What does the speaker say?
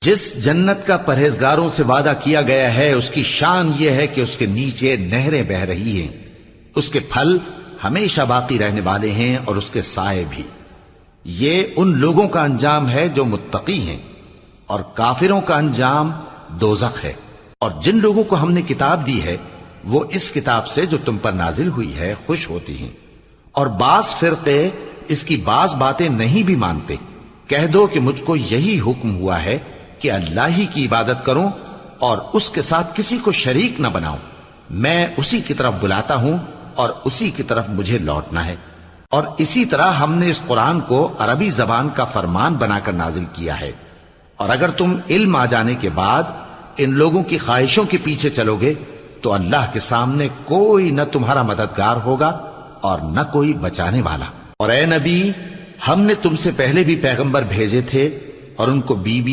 जिस जन्नत का परहेजगारों से वादा किया गया है उसकी शान यह है कि उसके नीचे नहरें बह रही हैं, उसके फल हमेशा बाकी रहने वाले हैं और उसके साए भी। ये उन लोगों का अंजाम है जो मुत्तकी हैं, और काफिरों का अंजाम दोज़ख है। और जिन लोगों को हमने किताब दी है वो इस किताब से जो तुम पर नाजिल हुई है खुश होती हैं, और बास फिरके इसकी बास बातें नहीं भी मानते। कह दो कि मुझको यही हुक्म हुआ है कि अल्लाह ही की इबादत करूं और उसके साथ किसी को शरीक न बनाऊं। मैं उसी की तरफ बुलाता हूं और उसी की तरफ मुझे लौटना है। और इसी तरह हमने इस कुरान को अरबी जबान का फरमान बनाकर नाजिल किया है। और अगर तुम इल्म आ जाने के बाद इन लोगों की ख्वाहिशों के पीछे चलोगे तो अल्लाह के सामने कोई न तुम्हारा मददगार होगा और न कोई बचाने वाला। और ए नबी, हमने तुमसे पहले भी पैगंबर भेजे थे और उनको बीबी